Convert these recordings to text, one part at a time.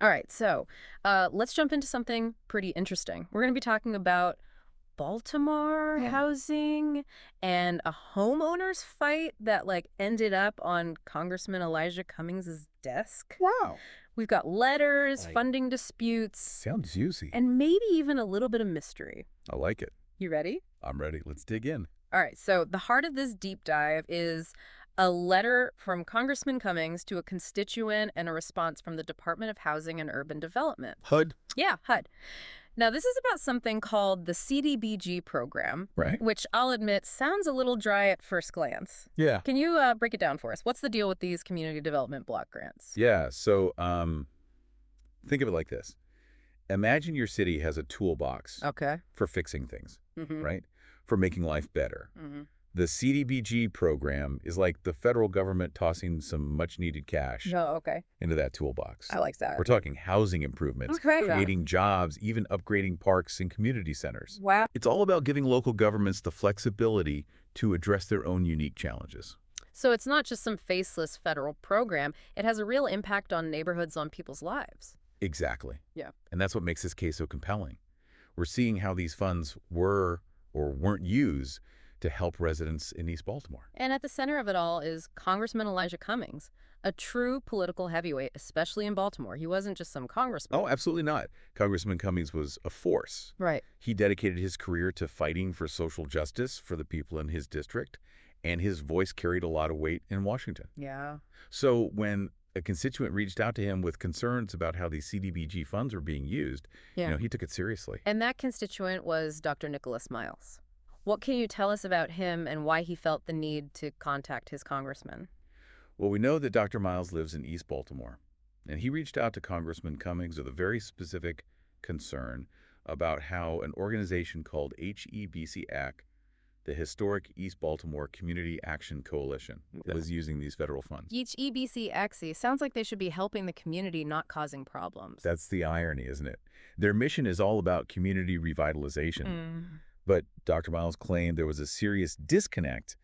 All right, so let's jump into something pretty interesting. We're going to be talking about Baltimore Yeah. housing and a homeowners fight that ended up on Congressman Elijah Cummings's desk. Wow. We've got letters, Right. funding disputes, Sounds juicy. and maybe even a little bit of mystery. I like it. You ready? I'm ready. Let's dig in. All right, so the heart of this deep dive is a letter from Congressman Cummings to a constituent and a response from the Department of Housing and Urban Development. HUD. Yeah, HUD. Now, this is about something called the CDBG program, Right. which I'll admit sounds a little dry at first glance. Yeah. Can you break it down for us? What's the deal with these community development block grants? Yeah. So think of it like this. Imagine your city has a toolbox Okay. for fixing things, Mm-hmm. right? For making life better. Mm-hmm. The CDBG program is like the federal government tossing some much-needed cash Oh, okay. into that toolbox. I like that. We're talking housing improvements, Okay. creating jobs, even upgrading parks and community centers. Wow. It's all about giving local governments the flexibility to address their own unique challenges. So it's not just some faceless federal program. It has a real impact on neighborhoods, on people's lives. Exactly. Yeah. And that's what makes this case so compelling. We're seeing how these funds were or weren't used to help residents in East Baltimore. And at the center of it all is Congressman Elijah Cummings, a true political heavyweight, especially in Baltimore. He wasn't just some congressman. Oh, absolutely not. Congressman Cummings was a force. Right. He dedicated his career to fighting for social justice for the people in his district, and his voice carried a lot of weight in Washington. Yeah. So when a constituent reached out to him with concerns about how these CDBG funds were being used, Yeah. he took it seriously. And that constituent was Dr. Nicholas Miles. What can you tell us about him and why he felt the need to contact his congressman? Well, we know that Dr. Miles lives in East Baltimore, and he reached out to Congressman Cummings with a very specific concern about how an organization called HEBCAC, the Historic East Baltimore Community Action Coalition, was using these federal funds. Each EBC sounds like they should be helping the community, not causing problems. That's the irony, isn't it? Their mission is all about community revitalization. Mm. But Dr. Miles claimed there was a serious disconnect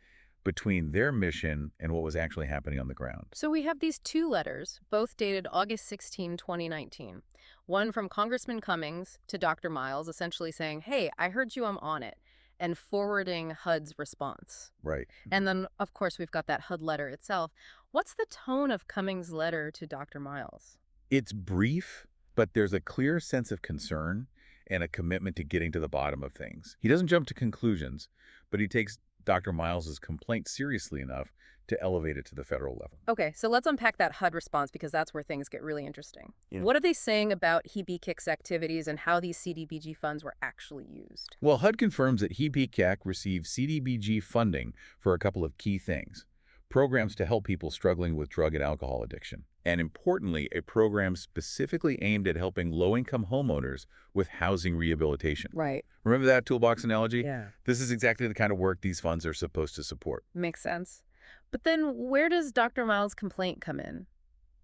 between their mission and what was actually happening on the ground. So we have these two letters, both dated August 16, 2019. One from Congressman Cummings to Dr. Miles, essentially saying, hey, I heard you, I'm on it, and forwarding HUD's response. Right. And then, of course, we've got that HUD letter itself. What's the tone of Cummings' letter to Dr. Miles? It's brief, but there's a clear sense of concern and a commitment to getting to the bottom of things. He doesn't jump to conclusions, but he takes Dr. Miles's complaint seriously enough to elevate it to the federal level. Okay, so let's unpack that HUD response because that's where things get really interesting. Yeah. What are they saying about HEBCAC's activities and how these CDBG funds were actually used? Well, HUD confirms that HEBCAC received CDBG funding for a couple of key things: programs to help people struggling with drug and alcohol addiction, and importantly, a program specifically aimed at helping low-income homeowners with housing rehabilitation. Right. Remember that toolbox analogy? Yeah. This is exactly the kind of work these funds are supposed to support. Makes sense. But then where does Dr. Miles' complaint come in?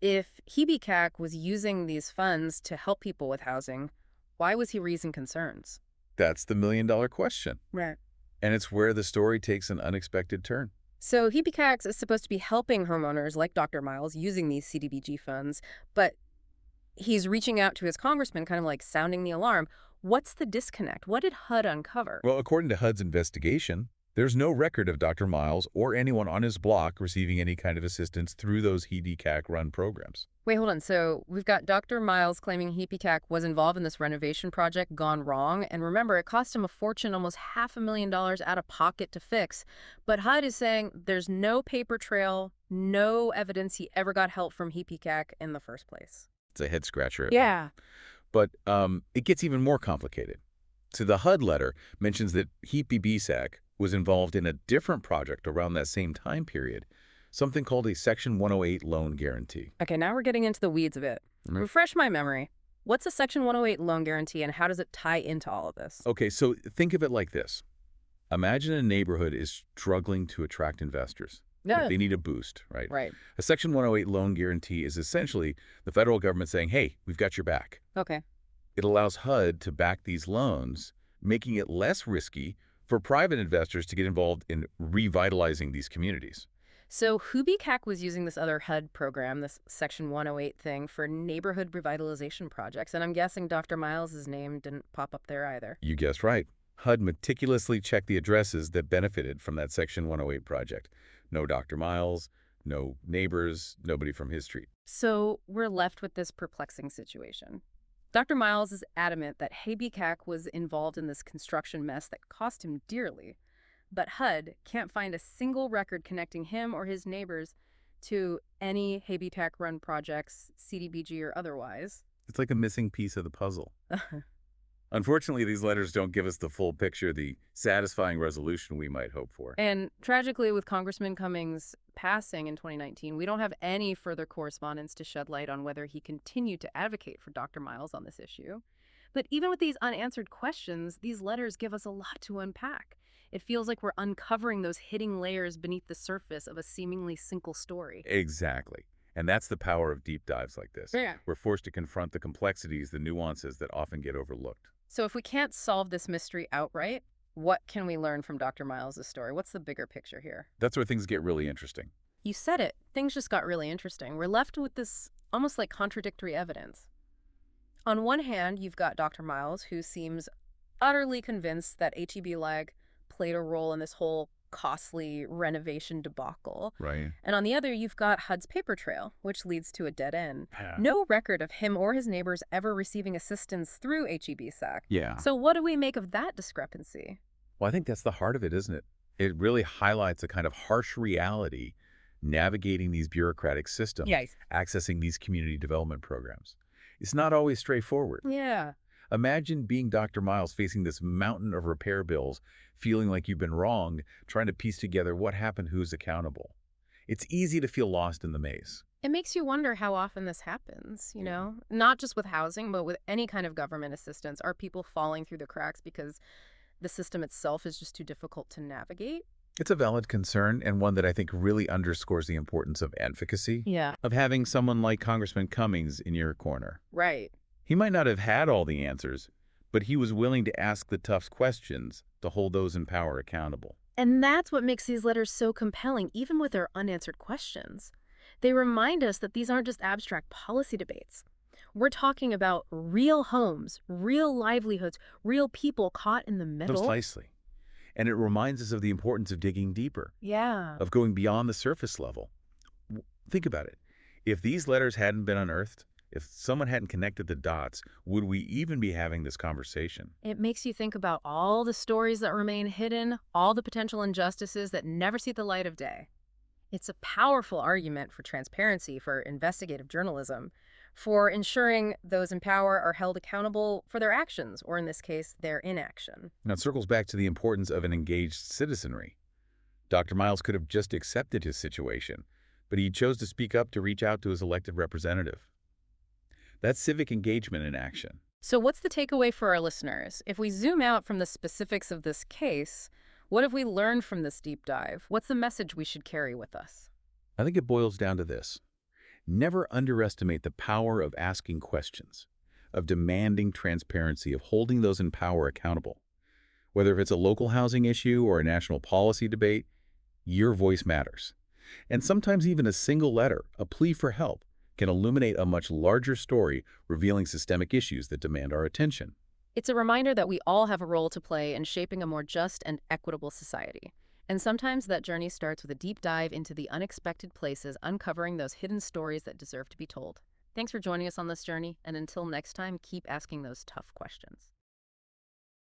If HEBCAC was using these funds to help people with housing, why was he raising concerns? That's the million-dollar question. Right. And it's where the story takes an unexpected turn. So HEBCAC is supposed to be helping homeowners like Dr. Miles using these CDBG funds, but he's reaching out to his congressman, kind of like sounding the alarm. What's the disconnect? What did HUD uncover? Well, according to HUD's investigation, there's no record of Dr. Miles or anyone on his block receiving any kind of assistance through those HEBCAC-run programs. Wait, hold on. So we've got Dr. Miles claiming HEBCAC was involved in this renovation project gone wrong. And remember, it cost him a fortune, almost $500,000 out of pocket to fix. But HUD is saying there's no paper trail, no evidence he ever got help from HEBCAC in the first place. It's a head-scratcher. Yeah. But it gets even more complicated. So the HUD letter mentions that HEBCAC was involved in a different project around that same time period, something called a Section 108 loan guarantee. Okay, now we're getting into the weeds of it. Refresh my memory. What's a Section 108 loan guarantee and how does it tie into all of this? Okay, so think of it like this. Imagine a neighborhood is struggling to attract investors. Yeah. They need a boost, right? Right. A Section 108 loan guarantee is essentially the federal government saying, hey, we've got your back. Okay. It allows HUD to back these loans, making it less risky for private investors to get involved in revitalizing these communities. So HEBCAC was using this other HUD program, this Section 108 thing, for neighborhood revitalization projects, and I'm guessing Dr. Miles's name didn't pop up there either. You guessed right. HUD meticulously checked the addresses that benefited from that Section 108 project. No Dr. Miles, no neighbors, nobody from his street. So we're left with this perplexing situation. Dr. Miles is adamant that HEBCAC was involved in this construction mess that cost him dearly, but HUD can't find a single record connecting him or his neighbors to any HEBCAC-run projects, CDBG or otherwise. It's like a missing piece of the puzzle. Unfortunately, these letters don't give us the full picture, the satisfying resolution we might hope for. And tragically, with Congressman Cummings passing in 2019, we don't have any further correspondence to shed light on whether he continued to advocate for Dr. Miles on this issue. But even with these unanswered questions, these letters give us a lot to unpack. It feels like we're uncovering those hidden layers beneath the surface of a seemingly simple story. Exactly. And that's the power of deep dives like this. Yeah. We're forced to confront the complexities, the nuances that often get overlooked. So if we can't solve this mystery outright, what can we learn from Dr. Miles' story? What's the bigger picture here? That's where things get really interesting. You said it. Things just got really interesting. We're left with this almost like contradictory evidence. On one hand, you've got Dr. Miles, who seems utterly convinced that HEB-LAG played a role in this whole costly renovation debacle. Right. And on the other, you've got HUD's paper trail, which leads to a dead end. Yeah. No record of him or his neighbors ever receiving assistance through HEBCAC. Yeah. So what do we make of that discrepancy? Well, I think that's the heart of it, isn't it? It really highlights a kind of harsh reality navigating these bureaucratic systems, Yes. accessing these community development programs. It's not always straightforward. Yeah. Imagine being Dr. Miles facing this mountain of repair bills, feeling like you've been wronged, trying to piece together what happened, who's accountable. It's easy to feel lost in the maze. It makes you wonder how often this happens, you know? Not just with housing, but with any kind of government assistance. Are people falling through the cracks because the system itself is just too difficult to navigate? It's a valid concern, and one that I think really underscores the importance of advocacy, Yeah. of having someone like Congressman Cummings in your corner. Right. He might not have had all the answers, but he was willing to ask the tough questions to hold those in power accountable. And that's what makes these letters so compelling, even with their unanswered questions. They remind us that these aren't just abstract policy debates. We're talking about real homes, real livelihoods, real people caught in the middle. Precisely. And it reminds us of the importance of digging deeper, Yeah. of going beyond the surface level. Think about it. If these letters hadn't been unearthed, if someone hadn't connected the dots, would we even be having this conversation? It makes you think about all the stories that remain hidden, all the potential injustices that never see the light of day. It's a powerful argument for transparency, for investigative journalism, for ensuring those in power are held accountable for their actions, or in this case, their inaction. Now, it circles back to the importance of an engaged citizenry. Dr. Miles could have just accepted his situation, but he chose to speak up, to reach out to his elected representative. That's civic engagement in action. So what's the takeaway for our listeners? If we zoom out from the specifics of this case, what have we learned from this deep dive? What's the message we should carry with us? I think it boils down to this. Never underestimate the power of asking questions, of demanding transparency, of holding those in power accountable. Whether it's a local housing issue or a national policy debate, your voice matters. And sometimes even a single letter, a plea for help, can illuminate a much larger story, revealing systemic issues that demand our attention. It's a reminder that we all have a role to play in shaping a more just and equitable society. And sometimes that journey starts with a deep dive into the unexpected places, uncovering those hidden stories that deserve to be told. Thanks for joining us on this journey, and until next time, keep asking those tough questions.